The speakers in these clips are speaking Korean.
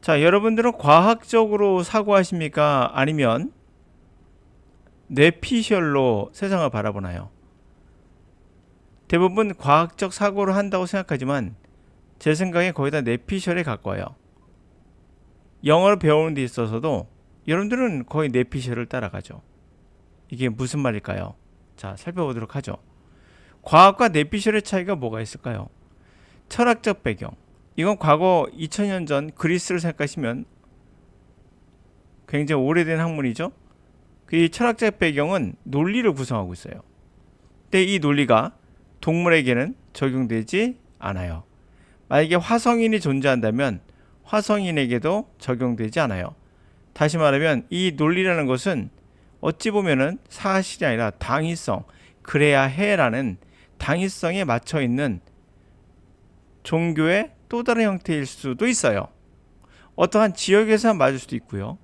자, 여러분들은 과학적으로 사고하십니까? 아니면 뇌피셜로 세상을 바라보나요? 대부분 과학적 사고를 한다고 생각하지만 제 생각에 거의 다 뇌피셜에 가까워요. 영어를 배우는 데 있어서도 여러분들은 거의 뇌피셜을 따라가죠. 이게 무슨 말일까요? 자, 살펴보도록 하죠. 과학과 뇌피셜의 차이가 뭐가 있을까요? 철학적 배경. 이건 과거 2000년 전 그리스를 생각하시면 굉장히 오래된 학문이죠. 이 철학적 배경은 논리를 구성하고 있어요. 근데 이 논리가 동물에게는 적용되지 않아요. 만약에 화성인이 존재한다면 화성인에게도 적용되지 않아요. 다시 말하면 이 논리라는 것은 어찌 보면은 사실이 아니라 당위성, 그래야 해라는 당위성에 맞춰 있는 종교의 또 다른 형태일 수도 있어요. 어떠한 지역에서 맞을 수도 있고요.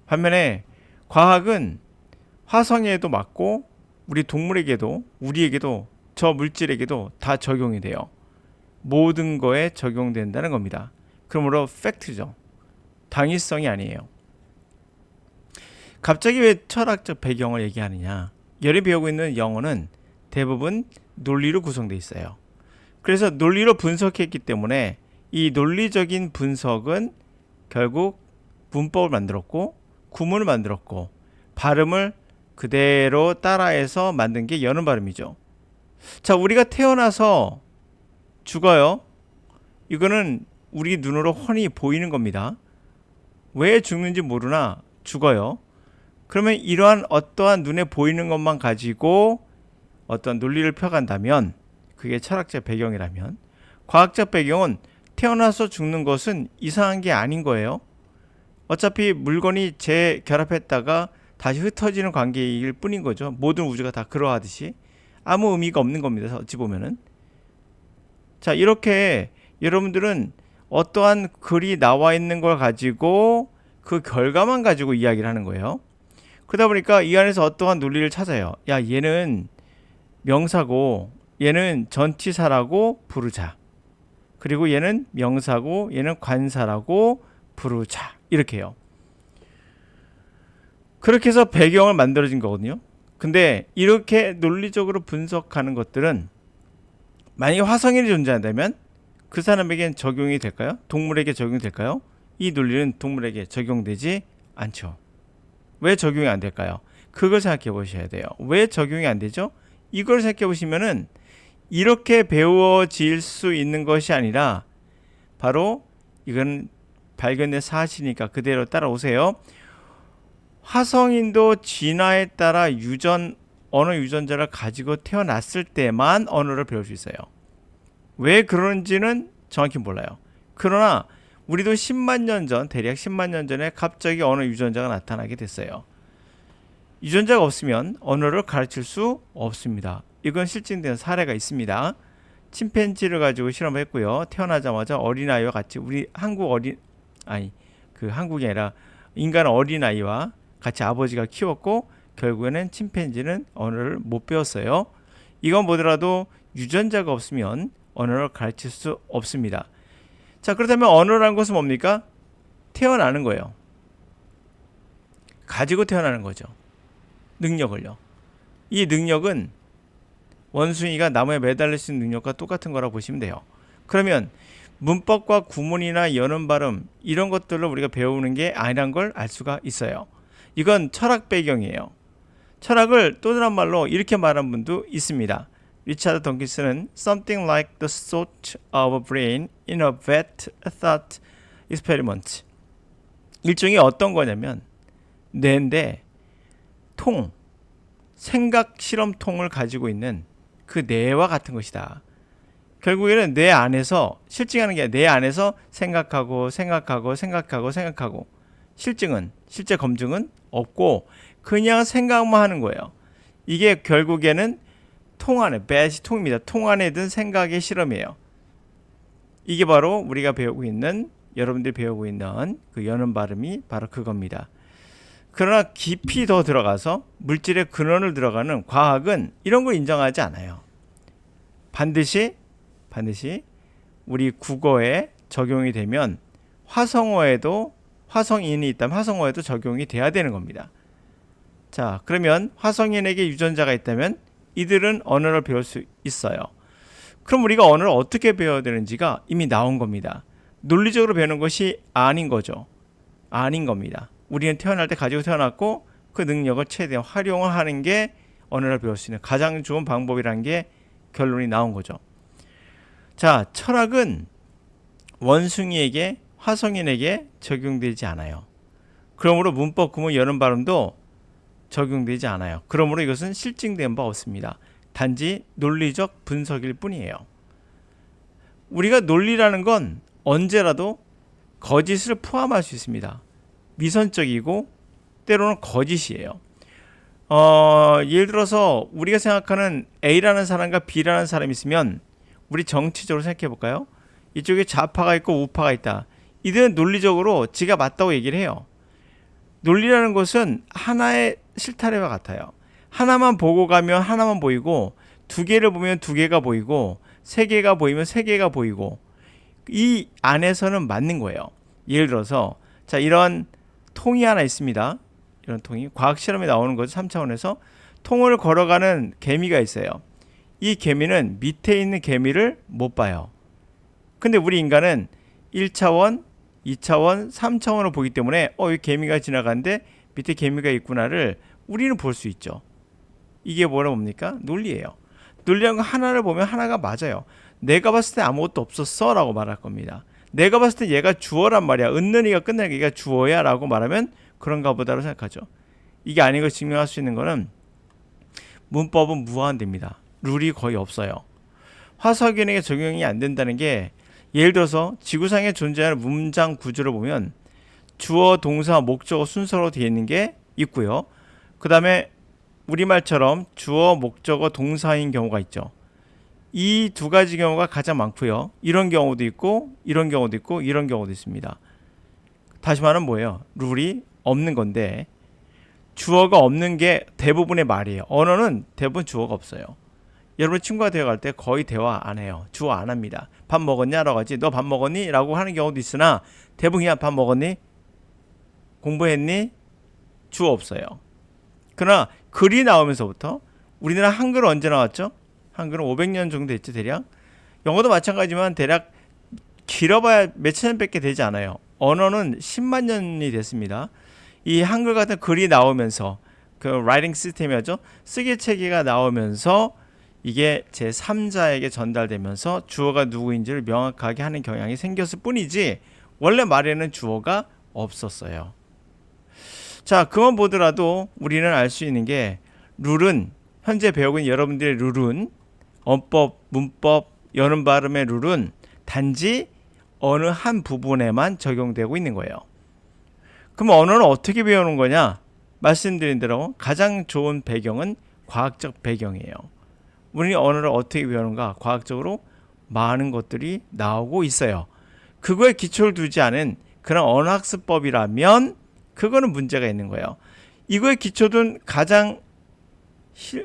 반면에 과학은 화성에도 맞고 우리 동물에게도 우리에게도 저 물질에게도 다 적용이 돼요. 모든 거에 적용된다는 겁니다. 그러므로 팩트죠. 당위성이 아니에요. 갑자기 왜 철학적 배경을 얘기하느냐? 여러분이 배우고 있는 영어는 대부분 논리로 구성되어 있어요. 그래서 논리로 분석했기 때문에 이 논리적인 분석은 결국 문법을 만들었고 구문을 만들었고 발음을 그대로 따라해서 만든 게 여는 발음이죠. 자, 우리가 태어나서 죽어요. 이거는 우리 눈으로 훤히 보이는 겁니다. 왜 죽는지 모르나 죽어요. 그러면 이러한 어떠한 눈에 보이는 것만 가지고 어떤 논리를 펴간다면 그게 철학적 배경이라면 과학적 배경은 태어나서 죽는 것은 이상한 게 아닌 거예요. 어차피 물건이 재결합했다가 다시 흩어지는 관계일 뿐인 거죠. 모든 우주가 다 그러하듯이 아무 의미가 없는 겁니다. 어찌 보면은. 자, 이렇게 여러분들은 어떠한 글이 나와 있는 걸 가지고 그 결과만 가지고 이야기를 하는 거예요. 그러다 보니까 이 안에서 어떠한 논리를 찾아요. 야, 얘는 명사고 얘는 전치사라고 부르자. 그리고 얘는 명사고 얘는 관사라고 부르자. 이렇게 해요. 그렇게 해서 배경을 만들어진 거거든요. 근데 이렇게 논리적으로 분석하는 것들은 만약에 화성인이 존재한다면 그 사람에겐 적용이 될까요? 동물에게 적용이 될까요? 이 논리는 동물에게 적용되지 않죠. 왜 적용이 안 될까요? 그걸 생각해 보셔야 돼요. 왜 적용이 안 되죠? 이걸 생각해 보시면은 이렇게 배워질 수 있는 것이 아니라 바로 이건 발견된 사실이니까 그대로 따라오세요. 화성인도 진화에 따라 언어 유전자를 가지고 태어났을 때만 언어를 배울 수 있어요. 왜 그런지는 정확히 몰라요. 그러나 우리도 10만 년 전, 대략 10만 년 전에 갑자기 언어 유전자가 나타나게 됐어요. 유전자가 없으면 언어를 가르칠 수 없습니다. 이건 실증된 사례가 있습니다. 침팬지를 가지고 실험을 했고요. 태어나자마자 어린아이와 같이 한국이 아니라 인간 어린아이와 같이 아버지가 키웠고 결국에는 침팬지는 언어를 못 배웠어요. 이건 뭐더라도 유전자가 없으면 언어를 가르칠 수 없습니다. 자, 그렇다면 언어라는 것은 뭡니까? 태어나는 거예요. 가지고 태어나는 거죠. 능력을요. 이 능력은 원숭이가 나무에 매달릴 수 있는 능력과 똑같은 거라고 보시면 돼요. 그러면 문법과 구문이나 여는 발음 이런 것들을 우리가 배우는 게 아니란 걸 알 수가 있어요. 이건 철학 배경이에요. 철학을 또 다른 말로 이렇게 말한 분도 있습니다. 리차드 덩킨스는 something like the thought of a brain in a vet thought experiment. 일종의 어떤 거냐면 뇌인데 생각 실험통을 가지고 있는 그 뇌와 같은 것이다. 결국에는 뇌 안에서 실증하는 게 뇌 안에서 생각하고 실제 검증은 없고 그냥 생각만 하는 거예요. 이게 결국에는 통입니다. 통 안에 든 생각의 실험이에요. 이게 바로 우리가 여러분들이 배우고 있는 그 여는 발음이 바로 그겁니다. 그러나 깊이 더 들어가서 물질의 근원을 들어가는 과학은 이런 걸 인정하지 않아요. 반드시 우리 국어에 적용이 되면 화성인이 있다면 화성어에도 적용이 돼야 되는 겁니다. 자, 그러면 화성인에게 유전자가 있다면 이들은 언어를 배울 수 있어요. 그럼 우리가 언어를 어떻게 배워야 되는지가 이미 나온 겁니다. 논리적으로 배우는 것이 아닌 거죠. 아닌 겁니다. 우리는 태어날 때 가지고 태어났고 그 능력을 최대한 활용하는 게 언어를 배울 수 있는 가장 좋은 방법이라는 게 결론이 나온 거죠. 자, 철학은 원숭이에게 화성인에게 적용되지 않아요. 그러므로 문법, 구문, 여는 발음도 적용되지 않아요. 그러므로 이것은 실증된 바 없습니다. 단지 논리적 분석일 뿐이에요. 우리가 논리라는 건 언제라도 거짓을 포함할 수 있습니다. 미선적이고 때로는 거짓이에요. 예를 들어서 우리가 생각하는 A라는 사람과 B라는 사람이 있으면 우리 정치적으로 생각해 볼까요? 이쪽에 좌파가 있고 우파가 있다. 이들은 논리적으로 지가 맞다고 얘기를 해요. 논리라는 것은 하나의 실타래와 같아요. 하나만 보고 가면 하나만 보이고, 두 개를 보면 두 개가 보이고, 세 개가 보이면 세 개가 보이고, 이 안에서는 맞는 거예요. 예를 들어서 자, 이런 통이 하나 있습니다. 이런 통이 과학 실험에 나오는 거죠. 3차원에서 통을 걸어가는 개미가 있어요. 이 개미는 밑에 있는 개미를 못 봐요. 근데 우리 인간은 1차원, 2차원, 3차원을 보기 때문에 이 개미가 지나가는데 밑에 개미가 있구나를 우리는 볼 수 있죠. 이게 뭡니까? 논리예요. 논리라는 거 하나를 보면 하나가 맞아요. 내가 봤을 때 아무것도 없었어 라고 말할 겁니다. 내가 봤을 때 얘가 주어란 말이야. 은는이가 끝나니까 얘가 주어야 라고 말하면 그런가 보다로 생각하죠. 이게 아닌 걸 증명할 수 있는 거는 문법은 무한대입니다. 룰이 거의 없어요. 화석인에게 적용이 안 된다는 게 예를 들어서 지구상에 존재하는 문장 구조를 보면 주어, 동사, 목적어 순서로 되어 있는 게 있고요. 그 다음에 우리말처럼 주어, 목적어, 동사인 경우가 있죠. 이 두 가지 경우가 가장 많고요. 이런 경우도 있고 이런 경우도 있고 이런 경우도 있습니다. 다시 말하면 뭐예요? 룰이 없는 건데 주어가 없는 게 대부분의 말이에요. 언어는 대부분 주어가 없어요. 여러분 친구가 대화할 때 거의 대화 안 해요. 주어 안 합니다. 밥 먹었냐? 라고 하지. 너 밥 먹었니? 라고 하는 경우도 있으나 대부분 그냥 밥 먹었니? 공부했니? 주어 없어요. 그러나 글이 나오면서부터 우리나라 한글은 언제 나왔죠? 한글은 500년 정도 됐죠, 대략. 영어도 마찬가지지만 대략 길어봐야 몇천 년밖에 되지 않아요. 언어는 10만 년이 됐습니다. 이 한글 같은 글이 나오면서 그 라이팅 시스템이었죠. 쓰기 체계가 나오면서 이게 제3자에게 전달되면서 주어가 누구인지를 명확하게 하는 경향이 생겼을 뿐이지 원래 말에는 주어가 없었어요. 자, 그만 보더라도 우리는 알 수 있는 게 룰은 현재 배우고 있는 여러분들의 룰은 언법, 문법, 여는 발음의 룰은 단지 어느 한 부분에만 적용되고 있는 거예요. 그럼 언어는 어떻게 배우는 거냐? 말씀드린 대로 가장 좋은 배경은 과학적 배경이에요. 우리는 언어를 어떻게 배우는가? 과학적으로 많은 것들이 나오고 있어요. 그거에 기초를 두지 않은 그런 언어학습법이라면 그거는 문제가 있는 거예요. 이거에 기초둔 가장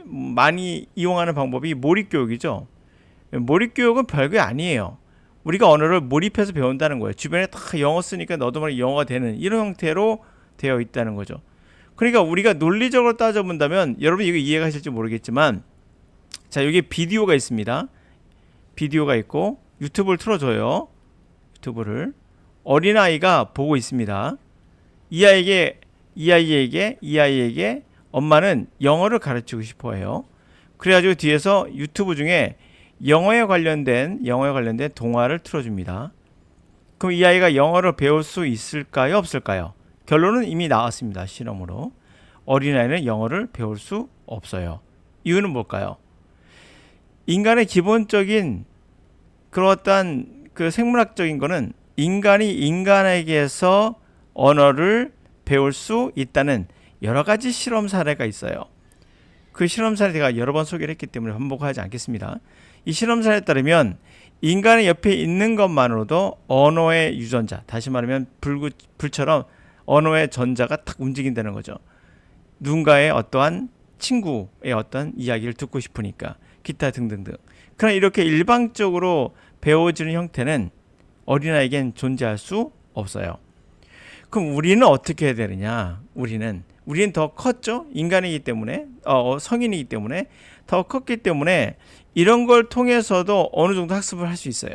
많이 이용하는 방법이 몰입교육이죠. 몰입교육은 별게 아니에요. 우리가 언어를 몰입해서 배운다는 거예요. 주변에 다 영어 쓰니까 너도 모르게 영어가 되는 이런 형태로 되어 있다는 거죠. 그러니까 우리가 논리적으로 따져본다면 여러분 이거 이해가실지 모르겠지만 자, 여기 비디오가 있습니다. 비디오가 있고 유튜브를 틀어줘요. 유튜브를 어린아이가 보고 있습니다. 이 아이에게 엄마는 영어를 가르치고 싶어 해요. 그래가지고 뒤에서 유튜브 중에 영어에 관련된 동화를 틀어줍니다. 그럼 이 아이가 영어를 배울 수 있을까요? 없을까요? 결론은 이미 나왔습니다. 실험으로. 어린아이는 영어를 배울 수 없어요. 이유는 뭘까요? 인간의 기본적인 그런 어떤 그 생물학적인 거는 인간이 인간에게서 언어를 배울 수 있다는 여러 가지 실험 사례가 있어요. 그 실험 사례 제가 여러 번 소개를 했기 때문에 반복하지 않겠습니다. 이 실험 사례에 따르면 인간의 옆에 있는 것만으로도 언어의 유전자, 다시 말하면 불처럼 언어의 전자가 탁 움직인다는 거죠. 누군가의 어떠한 친구의 어떤 이야기를 듣고 싶으니까 기타 등등등. 그러나 이렇게 일방적으로 배워지는 형태는 어린아이에겐 존재할 수 없어요. 그럼 우리는 어떻게 해야 되느냐? 우리는 더 컸죠? 인간이기 때문에, 성인이기 때문에 더 컸기 때문에 이런 걸 통해서도 어느 정도 학습을 할 수 있어요.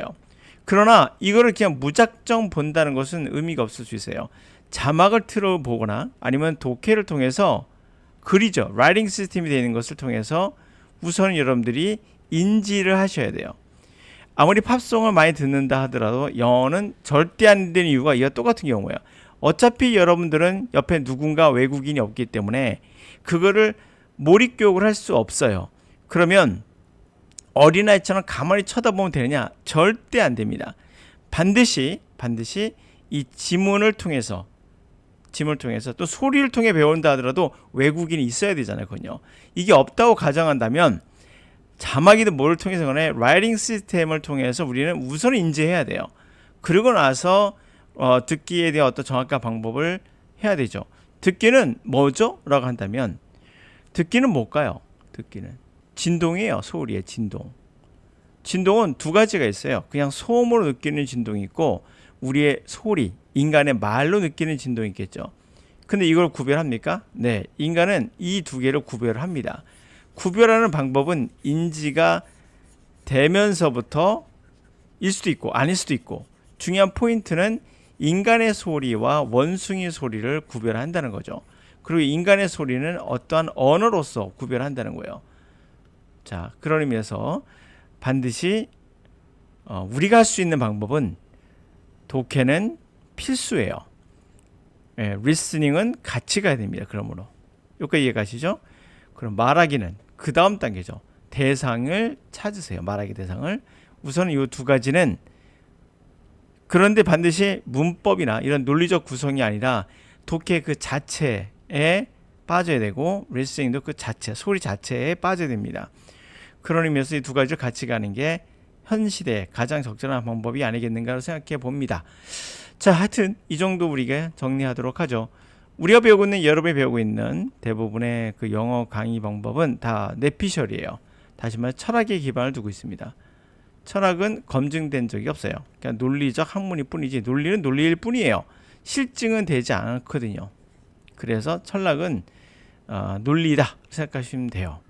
그러나 이거를 그냥 무작정 본다는 것은 의미가 없을 수 있어요. 자막을 틀어보거나 아니면 독해를 통해서 글이죠. 라이팅 시스템이 되는 것을 통해서 우선 여러분들이 인지를 하셔야 돼요. 아무리 팝송을 많이 듣는다 하더라도 영어는 절대 안 되는 이유가 이와 똑같은 경우예요. 어차피 여러분들은 옆에 누군가 외국인이 없기 때문에 그거를 몰입교육을 할 수 없어요. 그러면 어린아이처럼 가만히 쳐다보면 되느냐? 절대 안 됩니다. 반드시 이 지문을 통해서 또 소리를 통해 배운다 하더라도 외국인이 있어야 되잖아요. 그건요. 이게 없다고 가정한다면 자막이든 뭐를 통해서 간에 라이팅 시스템을 통해서 우리는 우선 인지해야 돼요. 그러고 나서 듣기에 대한 어떤 정확한 방법을 해야 되죠. 듣기는 뭐죠? 라고 한다면 듣기는 뭘까요? 듣기는 진동이에요. 소리의 진동. 진동은 두 가지가 있어요. 그냥 소음으로 느끼는 진동이 있고 우리의 소리, 인간의 말로 느끼는 진동이 있겠죠. 근데 이걸 구별합니까? 네, 인간은 이 두 개를 구별합니다. 구별하는 방법은 인지가 되면서부터 일 수도 있고 아닐 수도 있고, 중요한 포인트는 인간의 소리와 원숭이 소리를 구별한다는 거죠. 그리고 인간의 소리는 어떠한 언어로서 구별한다는 거예요. 자, 그런 의미에서 반드시 우리가 할 수 있는 방법은 독해는 필수예요. 리스닝은 같이 가야 됩니다. 그러므로 여기까지 이해가시죠? 그럼 말하기는 그 다음 단계죠. 대상을 찾으세요. 말하기 대상을. 우선 이 두 가지는, 그런데 반드시 문법이나 이런 논리적 구성이 아니라 독해 그 자체에 빠져야 되고 리스닝도 그 자체, 소리 자체에 빠져야 됩니다. 그런 의미에서 이 두 가지를 같이 가는 게 현 시대에 가장 적절한 방법이 아니겠는가 생각해 봅니다. 자, 하여튼 이 정도 우리가 정리하도록 하죠. 우리가 배우고 있는, 여러분이 배우고 있는 대부분의 그 영어 강의 방법은 다 뇌피셜이에요. 다시 말해 철학의 기반을 두고 있습니다. 철학은 검증된 적이 없어요. 그러니까 논리적 학문일 뿐이지 논리는 논리일 뿐이에요. 실증은 되지 않거든요. 그래서 철학은 논리다 생각하시면 돼요.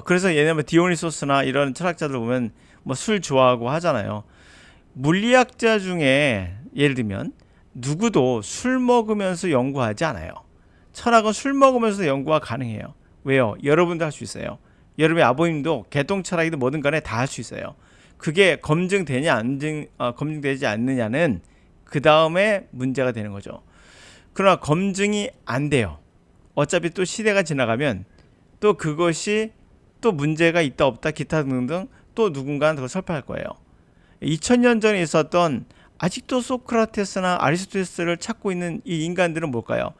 그래서 얘네 디오니소스나 이런 철학자들 보면 술 좋아하고 하잖아요. 물리학자 중에 예를 들면 누구도 술 먹으면서 연구하지 않아요. 철학은 술 먹으면서 연구가 가능해요. 왜요? 여러분도 할 수 있어요. 여러분의 아버님도 개똥 철학이든 뭐든 간에 다 할 수 있어요. 그게 검증되냐 검증되지 않느냐는 그 다음에 문제가 되는 거죠. 그러나 검증이 안 돼요. 어차피 또 시대가 지나가면 또 그것이 또 문제가 있다 없다 기타 등등 또 누군가는 그걸 설파할 거예요. 2000년 전에 있었던 아직도 소크라테스나 아리스토텔레스를 찾고 있는 이 인간들은 뭘까요?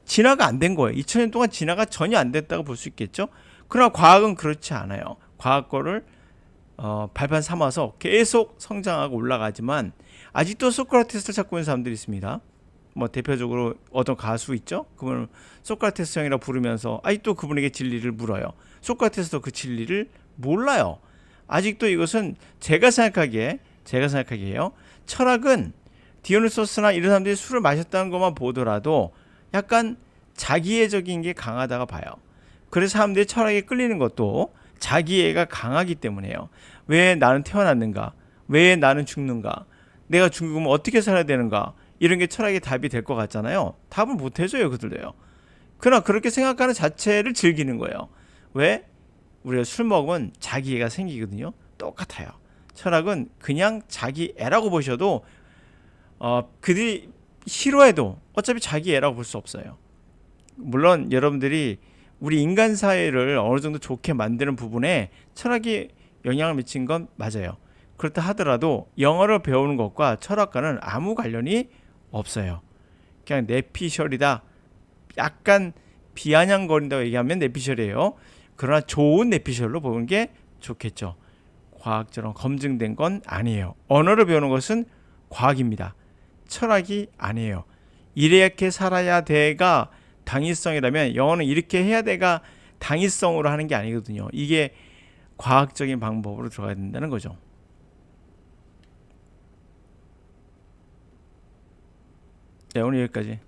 진화가 안 된 거예요. 2000년 동안 진화가 전혀 안 됐다고 볼 수 있겠죠. 그러나 과학은 그렇지 않아요. 과학 거를 발판 삼아서 계속 성장하고 올라가지만 아직도 소크라테스를 찾고 있는 사람들이 있습니다. 대표적으로 어떤 가수 있죠? 그분을 소크라테스 형이라 부르면서 아직도 그분에게 진리를 물어요. 소크라테스도 그 진리를 몰라요. 아직도 이것은 제가 생각하기에요. 철학은 디오니소스나 이런 사람들이 술을 마셨다는 것만 보더라도 약간 자기애적인 게 강하다가 봐요. 그래서 사람들이 철학에 끌리는 것도 자기애가 강하기 때문에요. 왜 나는 태어났는가? 왜 나는 죽는가? 내가 죽으면 어떻게 살아야 되는가? 이런 게 철학의 답이 될 것 같잖아요. 답을 못 해줘요, 그들도요. 그러나 그렇게 생각하는 자체를 즐기는 거예요. 왜? 우리가 술 먹으면 자기애가 생기거든요. 똑같아요. 철학은 그냥 자기애라고 보셔도 그들이 싫어해도 어차피 자기애라고 볼 수 없어요. 물론 여러분들이 우리 인간 사회를 어느 정도 좋게 만드는 부분에 철학이 영향을 미친 건 맞아요. 그렇다 하더라도 영어를 배우는 것과 철학과는 아무 관련이 없어요. 그냥 뇌피셜이다. 약간 비아냥거린다고 얘기하면 뇌피셜이에요. 그러나 좋은 뇌피셜로 보는 게 좋겠죠. 과학적으로 검증된 건 아니에요. 언어를 배우는 것은 과학입니다. 철학이 아니에요. 이렇게 살아야 돼가 당위성이라면 영어는 이렇게 해야 돼가 당위성으로 하는 게 아니거든요. 이게 과학적인 방법으로 들어가야 된다는 거죠. 네, 오늘 여기까지.